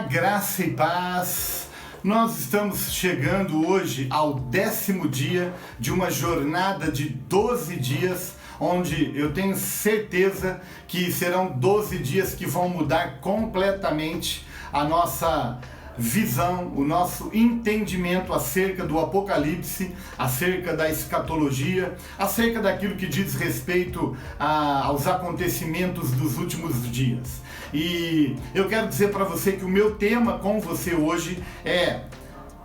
Graça e paz. Nós estamos chegando hoje ao 10º dia de uma jornada de 12 dias, onde eu tenho certeza que serão 12 dias que vão mudar completamente a nossa visão, o nosso entendimento acerca do Apocalipse, acerca da escatologia, acerca daquilo que diz respeito aos acontecimentos dos últimos dias. E eu quero dizer para você que o meu tema com você hoje é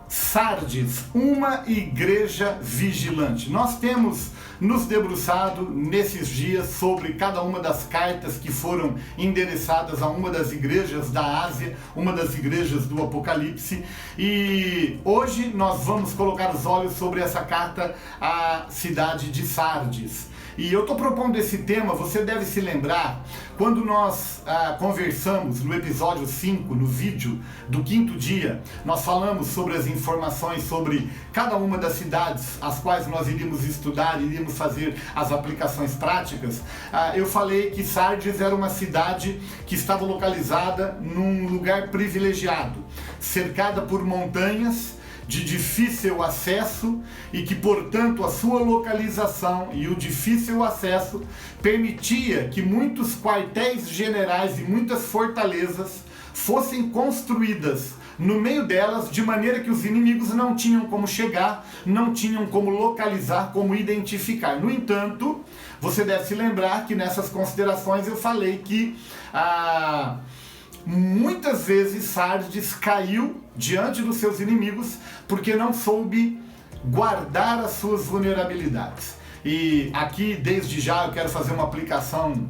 Sardes, uma igreja vigilante. Nós temos nos debruçado nesses dias sobre cada uma das cartas que foram endereçadas a uma das igrejas da Ásia, uma das igrejas do Apocalipse, e hoje nós vamos colocar os olhos sobre essa carta à cidade de Sardes. E eu estou propondo esse tema, você deve se lembrar, quando nós conversamos no episódio 5, no vídeo do 5º dia, nós falamos sobre as informações sobre cada uma das cidades as quais nós iríamos estudar, iríamos fazer as aplicações práticas. Eu falei que Sardes era uma cidade que estava localizada num lugar privilegiado, cercada por montanhas, de difícil acesso, e que, portanto, a sua localização e o difícil acesso permitia que muitos quartéis generais e muitas fortalezas fossem construídas no meio delas, de maneira que os inimigos não tinham como chegar, não tinham como localizar, como identificar. No entanto, você deve se lembrar que nessas considerações eu falei que muitas vezes Sardes caiu diante dos seus inimigos porque não soube guardar as suas vulnerabilidades. E aqui, desde já, eu quero fazer uma aplicação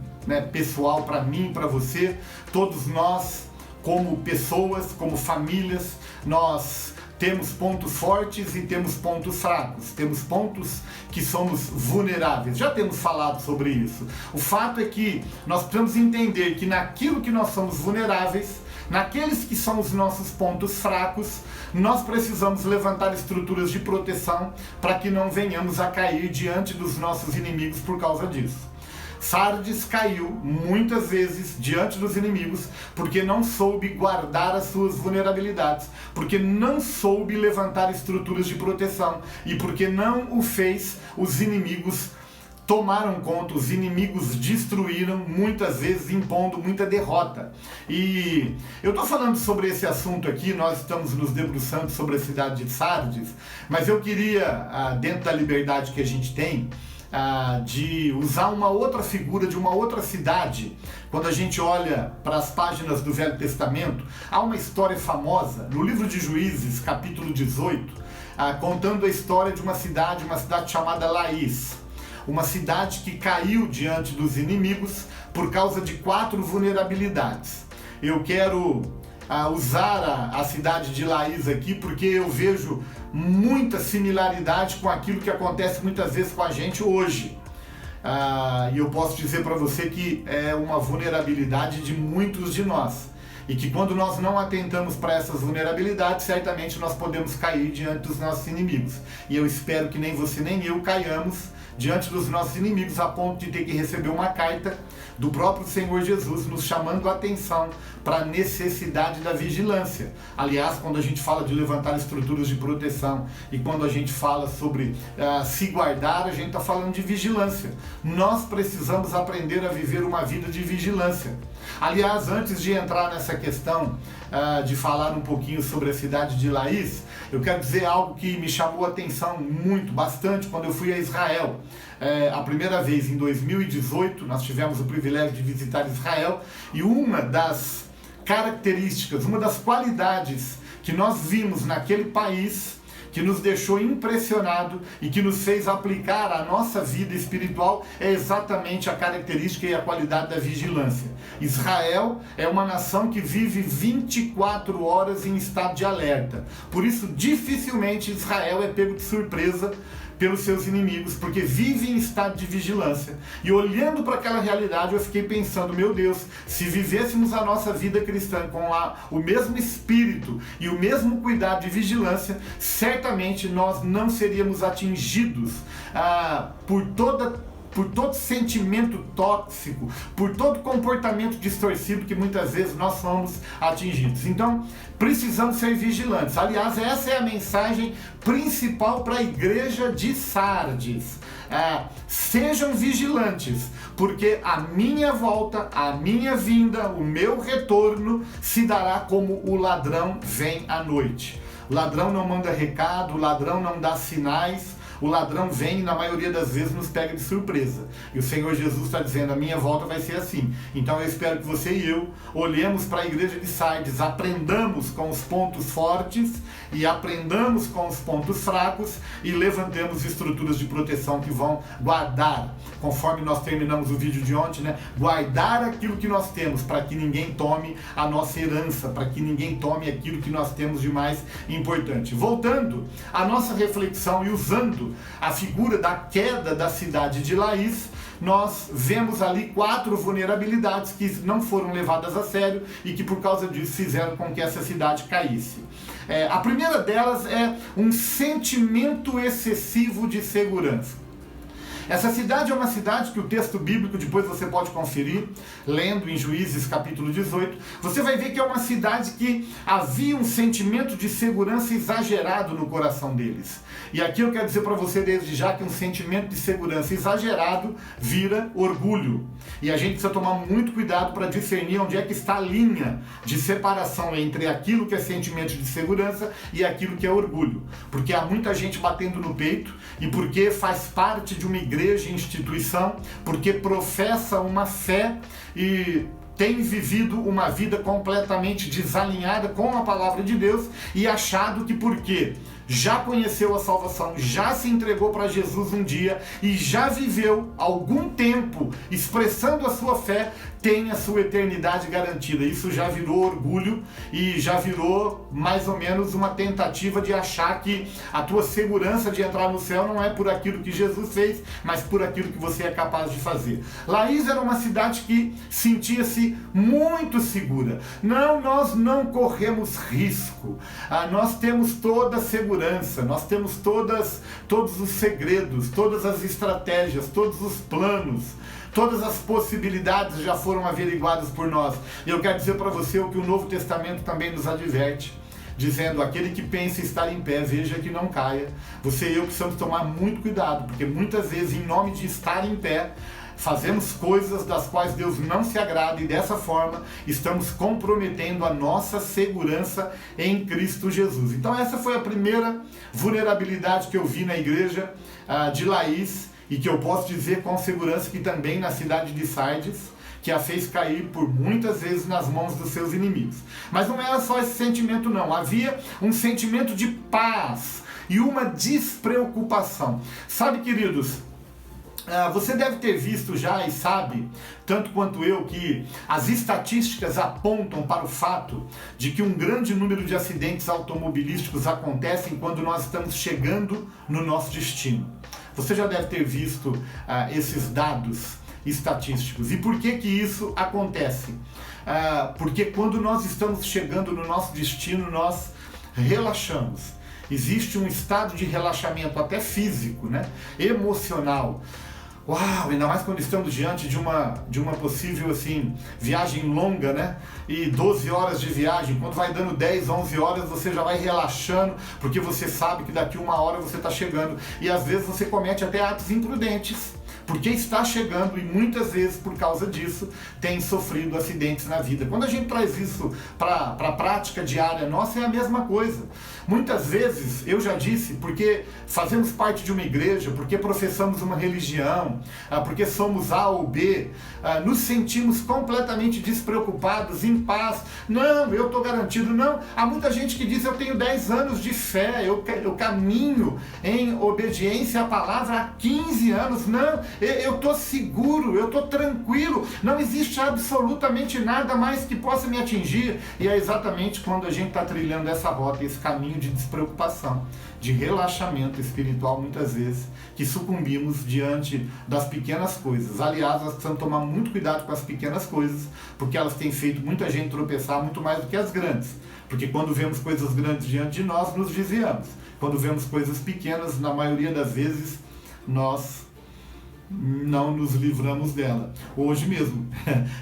pessoal para mim, para você. Todos nós, como pessoas, como famílias, nós temos pontos fortes e temos pontos fracos, temos pontos que somos vulneráveis. Já temos falado sobre isso. O fato é que nós precisamos entender que naquilo que nós somos vulneráveis, naqueles que são os nossos pontos fracos, nós precisamos levantar estruturas de proteção para que não venhamos a cair diante dos nossos inimigos por causa disso. Sardes caiu muitas vezes diante dos inimigos porque não soube guardar as suas vulnerabilidades, porque não soube levantar estruturas de proteção e porque não o fez. Os inimigos tomaram conta, os inimigos destruíram, muitas vezes impondo muita derrota. E eu estou falando sobre esse assunto aqui, nós estamos nos debruçando sobre a cidade de Sardes, mas eu queria, dentro da liberdade que a gente tem, de usar uma outra figura de uma outra cidade. Quando a gente olha para as páginas do Velho Testamento, há uma história famosa no livro de Juízes, capítulo 18, contando a história de uma cidade chamada Laís, uma cidade que caiu diante dos inimigos por causa de 4 vulnerabilidades. Eu quero usar a cidade de Laís aqui porque eu vejo muita similaridade com aquilo que acontece muitas vezes com a gente hoje. E eu posso dizer para você que é uma vulnerabilidade de muitos de nós. E que quando nós não atentamos para essas vulnerabilidades, certamente nós podemos cair diante dos nossos inimigos. E eu espero que nem você nem eu caiamos diante dos nossos inimigos a ponto de ter que receber uma carta do próprio Senhor Jesus nos chamando a atenção para a necessidade da vigilância. Aliás, quando a gente fala de levantar estruturas de proteção e quando a gente fala sobre se guardar, a gente está falando de vigilância. Nós precisamos aprender a viver uma vida de vigilância. Aliás, antes de entrar nessa questão de falar um pouquinho sobre a cidade de Laís, eu quero dizer algo que me chamou a atenção bastante quando eu fui a Israel. A primeira vez, em 2018, nós tivemos o privilégio de visitar Israel, e uma das características, uma das qualidades que nós vimos naquele país, que nos deixou impressionado e que nos fez aplicar a nossa vida espiritual, é exatamente a característica e a qualidade da vigilância. Israel é uma nação que vive 24 horas em estado de alerta. Por isso, dificilmente Israel é pego de surpresa pelos seus inimigos, porque vive em estado de vigilância. E olhando para aquela realidade, eu fiquei pensando, meu Deus, se vivêssemos a nossa vida cristã com o mesmo espírito e o mesmo cuidado de vigilância, certamente nós não seríamos atingidos por toda por todo sentimento tóxico, por todo comportamento distorcido que muitas vezes nós somos atingidos. Então, precisamos ser vigilantes. Aliás, essa é a mensagem principal para a igreja de Sardes. Sejam vigilantes, porque a minha volta, a minha vinda, o meu retorno se dará como o ladrão vem à noite. O ladrão não manda recado, o ladrão não dá sinais, o ladrão vem e na maioria das vezes nos pega de surpresa. E o Senhor Jesus está dizendo, a minha volta vai ser assim. Então eu espero que você e eu olhemos para a igreja de Sardes, aprendamos com os pontos fortes e aprendamos com os pontos fracos e levantemos estruturas de proteção que vão guardar, conforme nós terminamos o vídeo de ontem, né? Guardar aquilo que nós temos para que ninguém tome a nossa herança, para que ninguém tome aquilo que nós temos de mais importante. Voltando à nossa reflexão e usando a figura da queda da cidade de Laís, nós vemos ali 4 vulnerabilidades que não foram levadas a sério e que por causa disso fizeram com que essa cidade caísse. A primeira delas é um sentimento excessivo de segurança. Essa cidade é uma cidade que o texto bíblico, depois você pode conferir, lendo em Juízes capítulo 18, você vai ver que é uma cidade que havia um sentimento de segurança exagerado no coração deles. E aqui eu quero dizer para você desde já que um sentimento de segurança exagerado vira orgulho. E a gente precisa tomar muito cuidado para discernir onde é que está a linha de separação entre aquilo que é sentimento de segurança e aquilo que é orgulho. Porque há muita gente batendo no peito e porque faz parte de uma igreja e instituição, porque professa uma fé e tem vivido uma vida completamente desalinhada com a palavra de Deus e achado que porque já conheceu a salvação, já se entregou para Jesus um dia e já viveu algum tempo expressando a sua fé, tem a sua eternidade garantida. Isso já virou orgulho e já virou mais ou menos uma tentativa de achar que a tua segurança de entrar no céu não é por aquilo que Jesus fez, mas por aquilo que você é capaz de fazer. Laís era uma cidade que sentia-se muito segura. Não, nós não corremos risco. Nós temos toda a segurança, nós temos todos os segredos, todas as estratégias, todos os planos. Todas as possibilidades já foram averiguadas por nós. E eu quero dizer para você o que o Novo Testamento também nos adverte, dizendo, aquele que pensa estar em pé, veja que não caia. Você e eu precisamos tomar muito cuidado, porque muitas vezes, em nome de estar em pé, fazemos coisas das quais Deus não se agrada e dessa forma estamos comprometendo a nossa segurança em Cristo Jesus. Então essa foi a primeira vulnerabilidade que eu vi na igreja de Laís, e que eu posso dizer com segurança que também na cidade de Sardes, que a fez cair por muitas vezes nas mãos dos seus inimigos. Mas não era só esse sentimento não, havia um sentimento de paz e uma despreocupação. Sabe, queridos, você deve ter visto já e sabe, tanto quanto eu, que as estatísticas apontam para o fato de que um grande número de acidentes automobilísticos acontecem quando nós estamos chegando no nosso destino. Você já deve ter visto esses dados estatísticos. E por que que isso acontece? Porque quando nós estamos chegando no nosso destino, nós relaxamos. Existe um estado de relaxamento até físico, né? Emocional. Uau, ainda mais quando estamos diante de uma possível assim, viagem longa, né? E 12 horas de viagem, quando vai dando 10, 11 horas, você já vai relaxando, porque você sabe que daqui 1 hora você está chegando. E às vezes você comete até atos imprudentes, porque está chegando e muitas vezes por causa disso tem sofrido acidentes na vida. Quando a gente traz isso para a prática diária nossa, é a mesma coisa. Muitas vezes, eu já disse, porque fazemos parte de uma igreja, porque professamos uma religião, porque somos A ou B, nos sentimos completamente despreocupados, em paz. Não, eu estou garantido. Não, há muita gente que diz, eu tenho 10 anos de fé, eu caminho em obediência à palavra há 15 anos. Não, eu estou seguro, eu estou tranquilo, não existe absolutamente nada mais que possa me atingir. E é exatamente quando a gente está trilhando essa rota, esse caminho de despreocupação, de relaxamento espiritual, muitas vezes, que sucumbimos diante das pequenas coisas. Aliás, nós precisamos tomar muito cuidado com as pequenas coisas, porque elas têm feito muita gente tropeçar muito mais do que as grandes. Porque quando vemos coisas grandes diante de nós, nos desviamos. Quando vemos coisas pequenas, na maioria das vezes, nós não nos livramos dela. Hoje mesmo,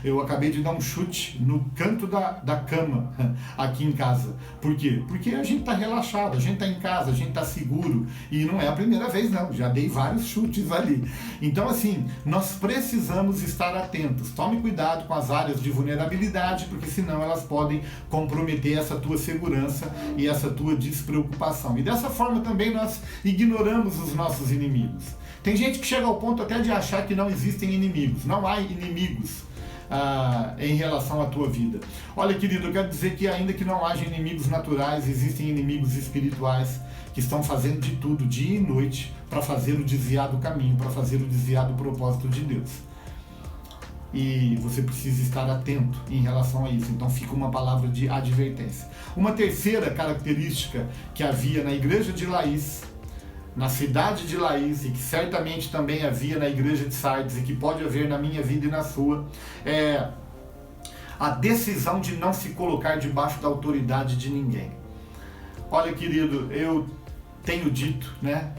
eu acabei de dar um chute no canto da cama aqui em casa. Por quê? Porque a gente está relaxado, a gente está em casa, a gente está seguro. E não é a primeira vez, não. Já dei vários chutes ali. Então, assim, nós precisamos estar atentos. Tome cuidado com as áreas de vulnerabilidade, porque senão elas podem comprometer essa tua segurança e essa tua despreocupação. E dessa forma também nós ignoramos os nossos inimigos. Tem gente que chega ao ponto até de achar que não existem inimigos. Não há inimigos em relação à tua vida. Olha, querido, eu quero dizer que ainda que não haja inimigos naturais, existem inimigos espirituais que estão fazendo de tudo, dia e noite, para fazer o desviar do caminho, para fazer o desviar do propósito de Deus. E você precisa estar atento em relação a isso. Então fica uma palavra de advertência. Uma terceira característica que havia na igreja de Laís, na cidade de Laís, e que certamente também havia na igreja de Sardes, e que pode haver na minha vida e na sua, é a decisão de não se colocar debaixo da autoridade de ninguém. Olha, querido, eu tenho dito, né?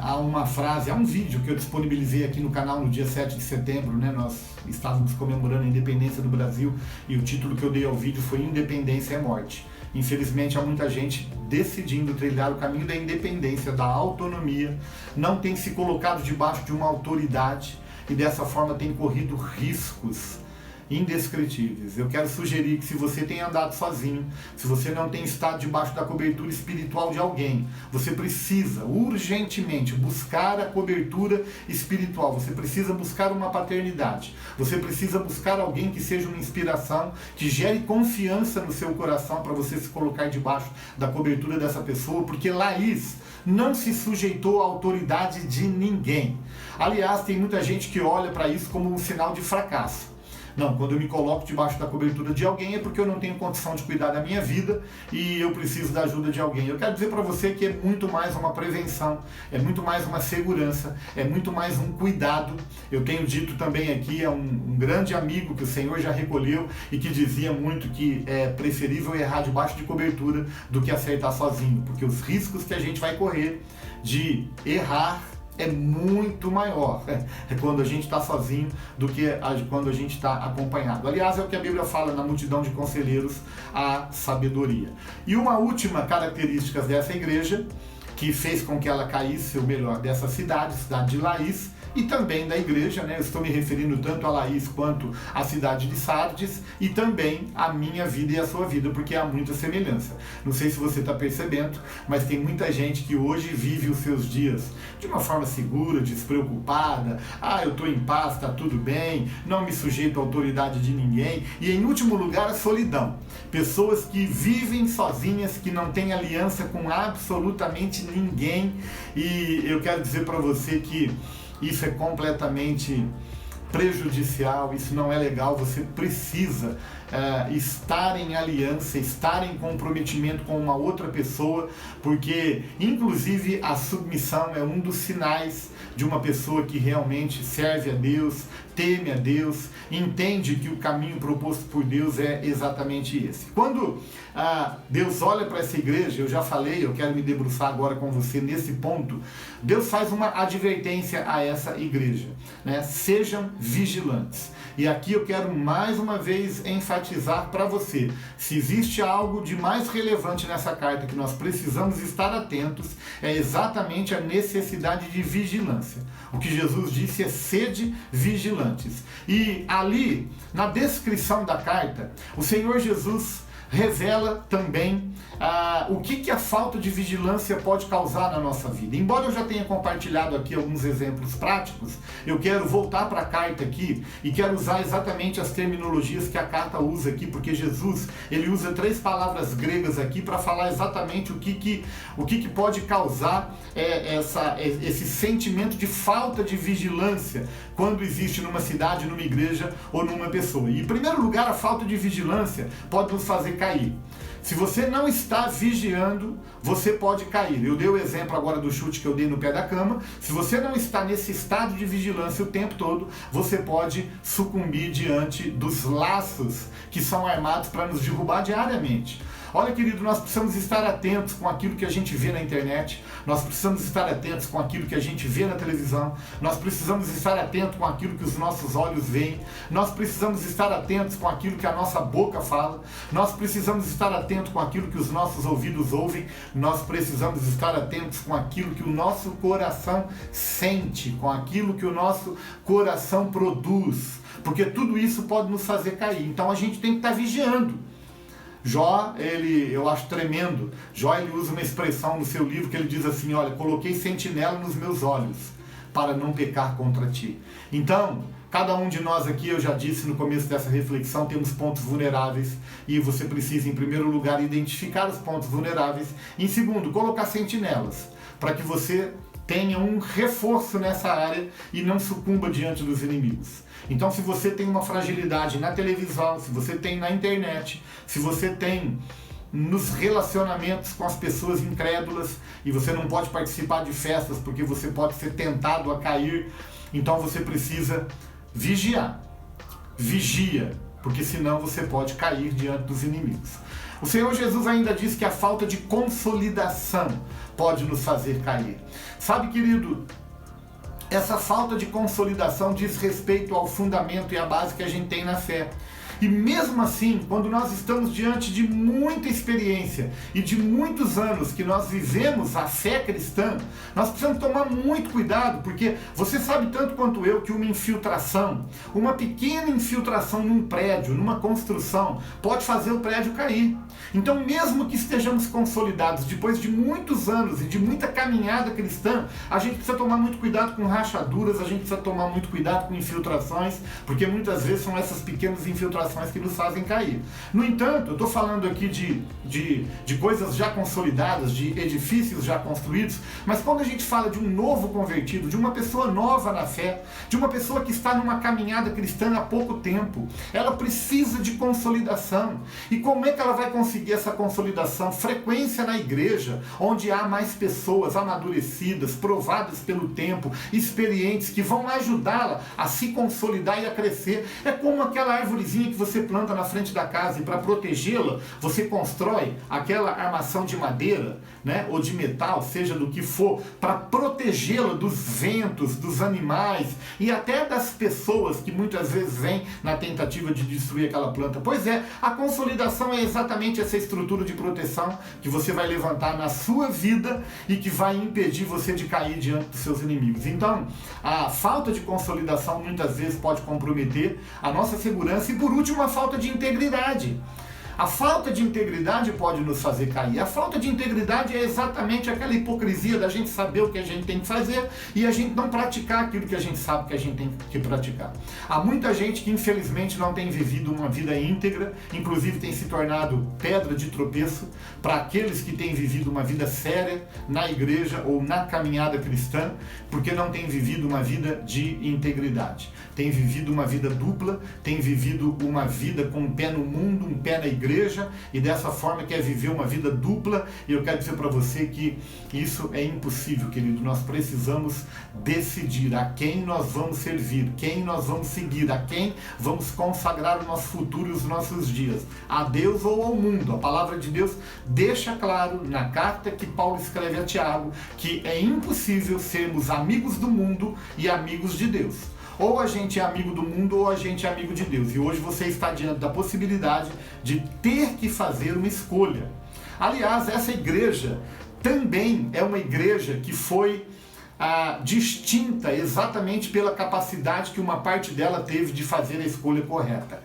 Há uma frase, há um vídeo que eu disponibilizei aqui no canal no dia 7 de setembro, né? Nós estávamos comemorando a independência do Brasil e o título que eu dei ao vídeo foi Independência é Morte. Infelizmente, há muita gente decidindo trilhar o caminho da independência, da autonomia, não tem se colocado debaixo de uma autoridade e dessa forma tem corrido riscos indescritíveis. Eu quero sugerir que se você tem andado sozinho, se você não tem estado debaixo da cobertura espiritual de alguém, você precisa urgentemente buscar a cobertura espiritual, você precisa buscar uma paternidade, você precisa buscar alguém que seja uma inspiração, que gere confiança no seu coração para você se colocar debaixo da cobertura dessa pessoa, porque Laís não se sujeitou à autoridade de ninguém. Aliás, tem muita gente que olha para isso como um sinal de fracasso. Não, quando eu me coloco debaixo da cobertura de alguém é porque eu não tenho condição de cuidar da minha vida e eu preciso da ajuda de alguém. Eu quero dizer para você que é muito mais uma prevenção, é muito mais uma segurança, é muito mais um cuidado. Eu tenho dito também aqui, é um grande amigo que o Senhor já recolheu e que dizia muito que é preferível errar debaixo de cobertura do que acertar sozinho, porque os riscos que a gente vai correr de errar é muito maior quando a gente está sozinho do que quando a gente está acompanhado. Aliás, é o que a Bíblia fala, na multidão de conselheiros há sabedoria. E uma última característica dessa igreja, que fez com que ela caísse, ou melhor, dessa cidade de Laís, e também da igreja, né? Eu estou me referindo tanto a Laís quanto à cidade de Sardes e também à minha vida e à sua vida, porque há muita semelhança. Não sei se você está percebendo, mas tem muita gente que hoje vive os seus dias de uma forma segura, despreocupada. Eu estou em paz, está tudo bem, não me sujeito à autoridade de ninguém. E em último lugar, a solidão. Pessoas que vivem sozinhas, que não têm aliança com absolutamente ninguém. E eu quero dizer para você que isso é completamente prejudicial, isso não é legal. Você precisa estar em aliança, estar em comprometimento com uma outra pessoa, porque inclusive a submissão é um dos sinais de uma pessoa que realmente serve a Deus, teme a Deus, entende que o caminho proposto por Deus é exatamente esse. Quando Deus olha para essa igreja, eu já falei, eu quero me debruçar agora com você nesse ponto, Deus faz uma advertência a essa igreja, né? Sejam vigilantes. E aqui eu quero mais uma vez enfatizar para você, se existe algo de mais relevante nessa carta que nós precisamos estar atentos, é exatamente a necessidade de vigilância. O que Jesus disse é: sede vigilantes. E ali, na descrição da carta, o Senhor Jesus revela também o que a falta de vigilância pode causar na nossa vida. Embora eu já tenha compartilhado aqui alguns exemplos práticos, eu quero voltar para a carta aqui e quero usar exatamente as terminologias que a carta usa aqui, porque Jesus, ele usa 3 palavras gregas aqui para falar exatamente o que pode causar esse sentimento de falta de vigilância quando existe numa cidade, numa igreja ou numa pessoa. E, em primeiro lugar, a falta de vigilância pode nos fazer cair. Se você não está vigiando, você pode cair. Eu dei o exemplo agora do chute que eu dei no pé da cama. Se você não está nesse estado de vigilância o tempo todo, você pode sucumbir diante dos laços que são armados para nos derrubar diariamente. Olha, querido, nós precisamos estar atentos com aquilo que a gente vê na internet, nós precisamos estar atentos com aquilo que a gente vê na televisão, nós precisamos estar atentos com aquilo que os nossos olhos veem, nós precisamos estar atentos com aquilo que a nossa boca fala, nós precisamos estar atentos com aquilo que os nossos ouvidos ouvem, nós precisamos estar atentos com aquilo que o nosso coração sente, com aquilo que o nosso coração produz, porque tudo isso pode nos fazer cair. Então a gente tem que estar vigiando. Jó, eu acho tremendo, Jó, ele usa uma expressão no seu livro que ele diz assim, olha, coloquei sentinela nos meus olhos para não pecar contra ti. Então, cada um de nós aqui, eu já disse no começo dessa reflexão, temos pontos vulneráveis e você precisa, em primeiro lugar, identificar os pontos vulneráveis. Em segundo, colocar sentinelas, para que você tenha um reforço nessa área e não sucumba diante dos inimigos. Então, se você tem uma fragilidade na televisão, se você tem na internet, se você tem nos relacionamentos com as pessoas incrédulas e você não pode participar de festas porque você pode ser tentado a cair, então você precisa vigiar. Vigia, porque senão você pode cair diante dos inimigos. O Senhor Jesus ainda diz que a falta de consolidação pode nos fazer cair. Sabe, querido, essa falta de consolidação diz respeito ao fundamento e à base que a gente tem na fé. E mesmo assim, quando nós estamos diante de muita experiência e de muitos anos que nós vivemos a fé cristã, nós precisamos tomar muito cuidado, porque você sabe tanto quanto eu que uma infiltração, uma pequena infiltração num prédio, numa construção, pode fazer o prédio cair. Então, mesmo que estejamos consolidados depois de muitos anos e de muita caminhada cristã, a gente precisa tomar muito cuidado com rachaduras, a gente precisa tomar muito cuidado com infiltrações, porque muitas vezes são essas pequenas infiltrações que nos fazem cair. No entanto, eu estou falando aqui de coisas já consolidadas, de edifícios já construídos, mas quando a gente fala de um novo convertido, de uma pessoa nova na fé, de uma pessoa que está numa caminhada cristã há pouco tempo, ela precisa de consolidação. E como é que ela vai conseguir essa consolidação? Frequência na igreja, onde há mais pessoas amadurecidas, provadas pelo tempo, experientes, que vão ajudá-la a se consolidar e a crescer. É como aquela árvorezinha que você planta na frente da casa e para protegê-la, você constrói aquela armação de madeira, né, ou de metal, seja do que for, para protegê-la dos ventos, dos animais e até das pessoas que muitas vezes vêm na tentativa de destruir aquela planta. Pois é, a consolidação é exatamente essa estrutura de proteção que você vai levantar na sua vida e que vai impedir você de cair diante dos seus inimigos. Então, a falta de consolidação muitas vezes pode comprometer a nossa segurança e, por último, a falta de integridade. A falta de integridade pode nos fazer cair. A falta de integridade é exatamente aquela hipocrisia da gente saber o que a gente tem que fazer e a gente não praticar aquilo que a gente sabe que a gente tem que praticar. Há muita gente que infelizmente não tem vivido uma vida íntegra, inclusive tem se tornado pedra de tropeço para aqueles que têm vivido uma vida séria na igreja ou na caminhada cristã, porque não têm vivido uma vida de integridade. Tem vivido uma vida dupla, tem vivido uma vida com um pé no mundo, um pé na igreja, e dessa forma quer viver uma vida dupla. E eu quero dizer para você que isso é impossível, querido. Nós precisamos decidir a quem nós vamos servir, quem nós vamos seguir, a quem vamos consagrar o nosso futuro e os nossos dias, a Deus ou ao mundo. A palavra de Deus deixa claro na carta que Paulo escreve a Tiago que é impossível sermos amigos do mundo e amigos de Deus. Ou a gente é amigo do mundo ou a gente é amigo de Deus. E hoje você está diante da possibilidade de ter que fazer uma escolha. Aliás, essa igreja também é uma igreja que foi distinta exatamente pela capacidade que uma parte dela teve de fazer a escolha correta.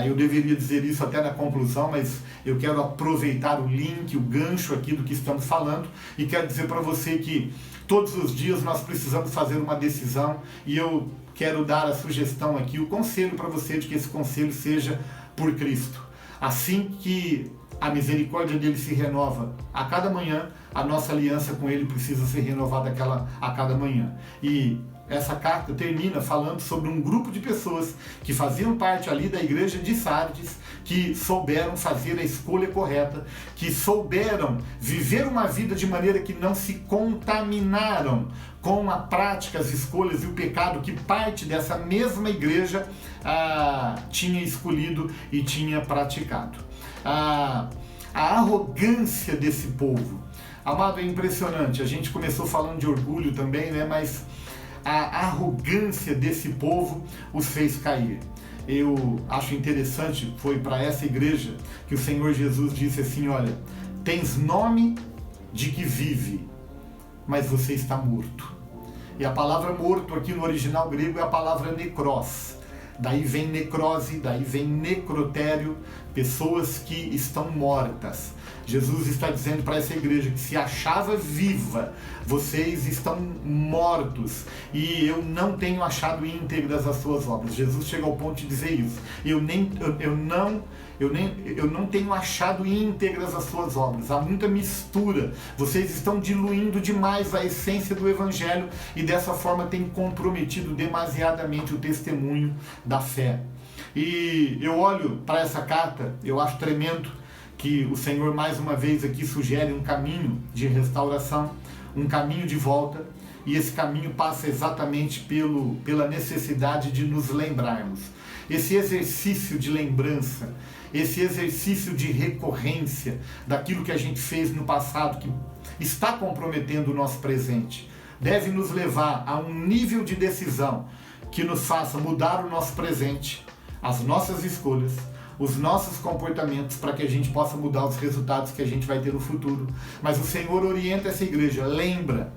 Eu deveria dizer isso até na conclusão, mas eu quero aproveitar o link, o gancho aqui do que estamos falando e quero dizer para você que todos os dias nós precisamos fazer uma decisão e eu quero dar a sugestão aqui, o conselho para você de que esse conselho seja por Cristo. Assim que a misericórdia dele se renova a cada manhã, a nossa aliança com ele precisa ser renovada a cada manhã. E essa carta termina falando sobre um grupo de pessoas que faziam parte ali da igreja de Sardes, que souberam fazer a escolha correta, que souberam viver uma vida de maneira que não se contaminaram com a prática, as escolhas e o pecado que parte dessa mesma igreja tinha escolhido e tinha praticado. a arrogância desse povo. Amado, é impressionante. A gente começou falando de orgulho também, né? Mas a arrogância desse povo os fez cair. Eu acho interessante, foi para essa igreja que o Senhor Jesus disse assim: olha, tens nome de que vive, mas você está morto. E a palavra morto aqui no original grego é a palavra necros. Daí vem necrose, daí vem necrotério, pessoas que estão mortas. Jesus está dizendo para essa igreja que se achava viva, vocês estão mortos e eu não tenho achado íntegras as suas obras. Jesus chega ao ponto de dizer isso. Eu não tenho achado íntegras as suas obras. Há muita mistura. Vocês estão diluindo demais a essência do Evangelho e dessa forma têm comprometido demasiadamente o testemunho da fé. E eu olho para essa carta, eu acho tremendo que o Senhor mais uma vez aqui sugere um caminho de restauração, um caminho de volta, e esse caminho passa exatamente pela necessidade de nos lembrarmos. Esse exercício de lembrança, esse exercício de recorrência daquilo que a gente fez no passado, que está comprometendo o nosso presente, deve nos levar a um nível de decisão que nos faça mudar o nosso presente, as nossas escolhas, os nossos comportamentos, para que a gente possa mudar os resultados que a gente vai ter no futuro. Mas o Senhor orienta essa igreja: lembra-te.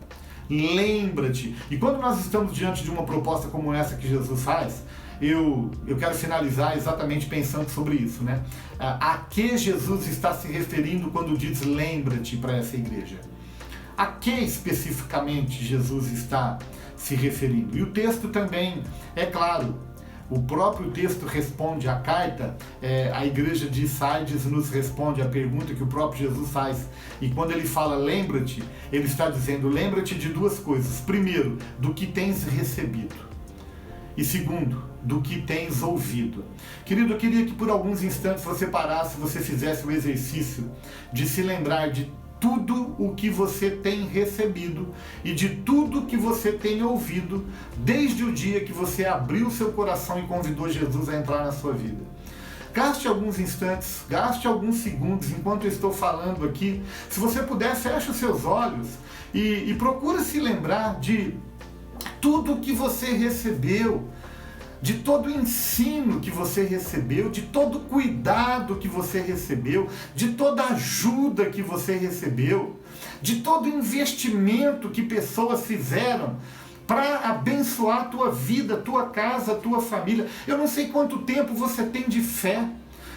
E quando nós estamos diante de uma proposta como essa que Jesus faz, eu quero finalizar exatamente pensando sobre isso, né? A que Jesus está se referindo quando diz lembra-te para essa igreja? A que especificamente Jesus está se referindo? E o texto também é claro. O próprio texto responde à carta, a igreja de Sardes nos responde a pergunta que o próprio Jesus faz. E quando ele fala lembra-te, ele está dizendo lembra-te de duas coisas. Primeiro, do que tens recebido. E segundo, do que tens ouvido. Querido, eu queria que por alguns instantes você parasse, você fizesse o exercício de se lembrar de tudo o que você tem recebido e de tudo que você tem ouvido desde o dia que você abriu seu coração e convidou Jesus a entrar na sua vida. Gaste alguns instantes, gaste alguns segundos enquanto eu estou falando aqui. Se você puder, feche os seus olhos e procura se lembrar de tudo que você recebeu, de todo o ensino que você recebeu, de todo o cuidado que você recebeu, de toda a ajuda que você recebeu, de todo o investimento que pessoas fizeram para abençoar a tua vida, a tua casa, a tua família. Eu não sei quanto tempo você tem de fé,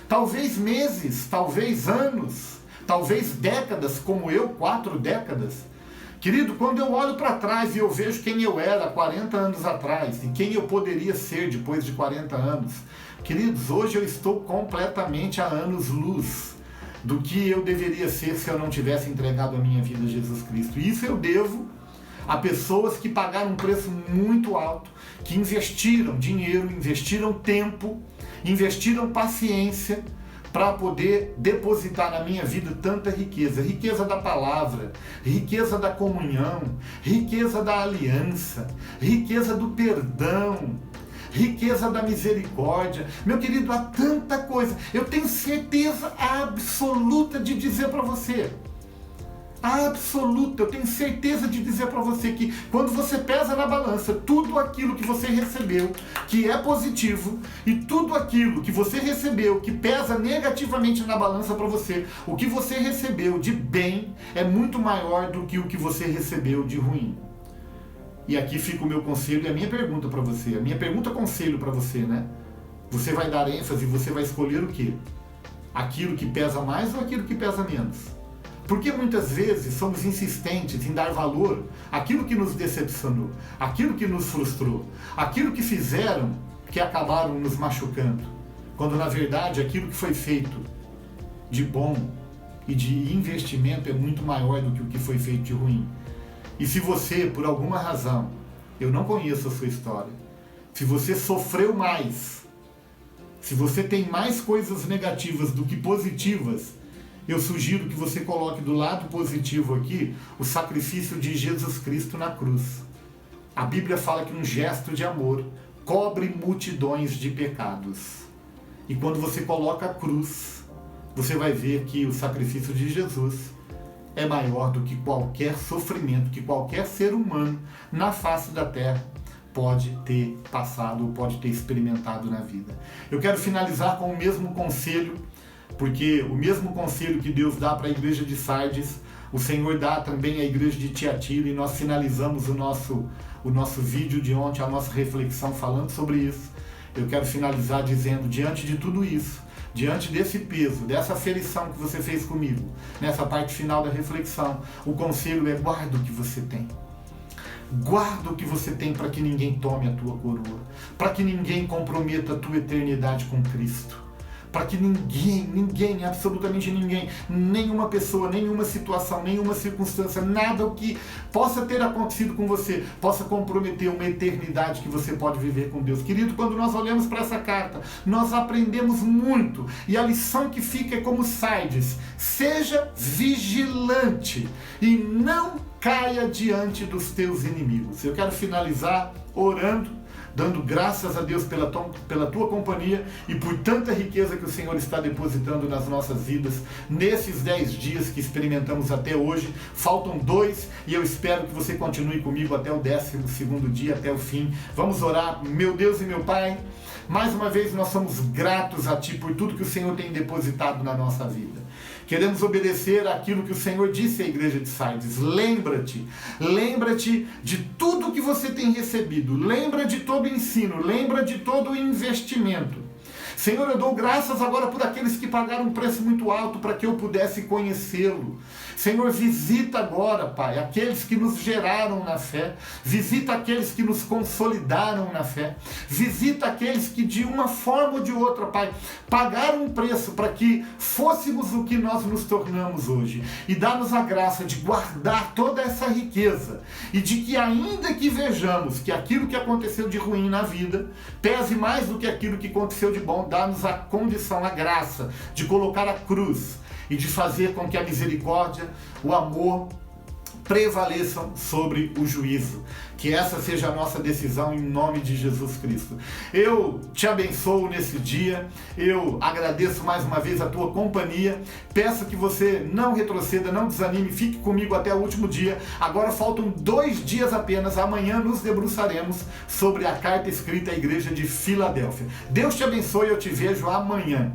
talvez meses, talvez anos, talvez décadas, como eu, 4 décadas. Querido, quando eu olho para trás e eu vejo quem eu era 40 anos atrás e quem eu poderia ser depois de 40 anos, queridos, hoje eu estou completamente a anos-luz do que eu deveria ser se eu não tivesse entregado a minha vida a Jesus Cristo. E isso eu devo a pessoas que pagaram um preço muito alto, que investiram dinheiro, investiram tempo, investiram paciência, para poder depositar na minha vida tanta riqueza. Riqueza da palavra, riqueza da comunhão, riqueza da aliança, riqueza do perdão, riqueza da misericórdia. Meu querido, há tanta coisa. Eu tenho certeza absoluta de dizer para você, eu tenho certeza de dizer para você que quando você pesa na balança tudo aquilo que você recebeu, que é positivo, e tudo aquilo que você recebeu, que pesa negativamente na balança para você, o que você recebeu de bem é muito maior do que o que você recebeu de ruim. E aqui fica o meu conselho e a minha pergunta para você, a minha pergunta conselho para você, né? Você vai dar ênfase, você vai escolher o quê? Aquilo que pesa mais ou aquilo que pesa menos? Porque muitas vezes somos insistentes em dar valor àquilo que nos decepcionou, àquilo que nos frustrou, àquilo que fizeram que acabaram nos machucando, quando na verdade aquilo que foi feito de bom e de investimento é muito maior do que o que foi feito de ruim. E se você, por alguma razão, eu não conheço a sua história, se você sofreu mais, se você tem mais coisas negativas do que positivas, eu sugiro que você coloque do lado positivo aqui o sacrifício de Jesus Cristo na cruz. A Bíblia fala que um gesto de amor cobre multidões de pecados. E quando você coloca a cruz você vai ver que o sacrifício de Jesus é maior do que qualquer sofrimento que qualquer ser humano na face da terra pode ter passado ou pode ter experimentado na vida. Eu quero finalizar com o mesmo conselho, porque o mesmo conselho que Deus dá para a igreja de Sardes, o Senhor dá também à igreja de Tiatira, e nós finalizamos o nosso vídeo de ontem, a nossa reflexão falando sobre isso. Eu quero finalizar dizendo, diante de tudo isso, diante desse peso, dessa aferição que você fez comigo, nessa parte final da reflexão, o conselho é: guarda o que você tem. Guarda o que você tem para que ninguém tome a tua coroa, para que ninguém comprometa a tua eternidade com Cristo. Para que ninguém, absolutamente ninguém, nenhuma pessoa, nenhuma situação, nenhuma circunstância, nada o que possa ter acontecido com você, possa comprometer uma eternidade que você pode viver com Deus. Querido, quando nós olhamos para essa carta, nós aprendemos muito, e a lição que fica é como Sardes: seja vigilante e não caia diante dos teus inimigos. Eu quero finalizar orando, dando graças a Deus pela tua companhia e por tanta riqueza que o Senhor está depositando nas nossas vidas nesses 10 dias que experimentamos até hoje. Faltam 2 e eu espero que você continue comigo até o 12º dia, até o fim. Vamos orar. Meu Deus e meu Pai, mais uma vez nós somos gratos a Ti por tudo que o Senhor tem depositado na nossa vida. Queremos obedecer aquilo que o Senhor disse à igreja de Sardes. Lembra-te de tudo que você tem recebido, lembra de todo o ensino, lembra de todo o investimento. Senhor, eu dou graças agora por aqueles que pagaram um preço muito alto para que eu pudesse conhecê-lo. Senhor, visita agora, Pai, aqueles que nos geraram na fé, visita aqueles que nos consolidaram na fé, visita aqueles que de uma forma ou de outra, Pai, pagaram um preço para que fôssemos o que nós nos tornamos hoje. E dá-nos a graça de guardar toda essa riqueza e de que, ainda que vejamos que aquilo que aconteceu de ruim na vida pese mais do que aquilo que aconteceu de bom, dá-nos a condição, a graça de colocar a cruz e de fazer com que a misericórdia, o amor prevaleçam sobre o juízo. Que essa seja a nossa decisão em nome de Jesus Cristo. Eu te abençoo nesse dia, eu agradeço mais uma vez a tua companhia, peço que você não retroceda, não desanime, fique comigo até o último dia. Agora faltam 2 dias apenas, amanhã nos debruçaremos sobre a carta escrita à igreja de Filadélfia. Deus te abençoe, eu te vejo amanhã.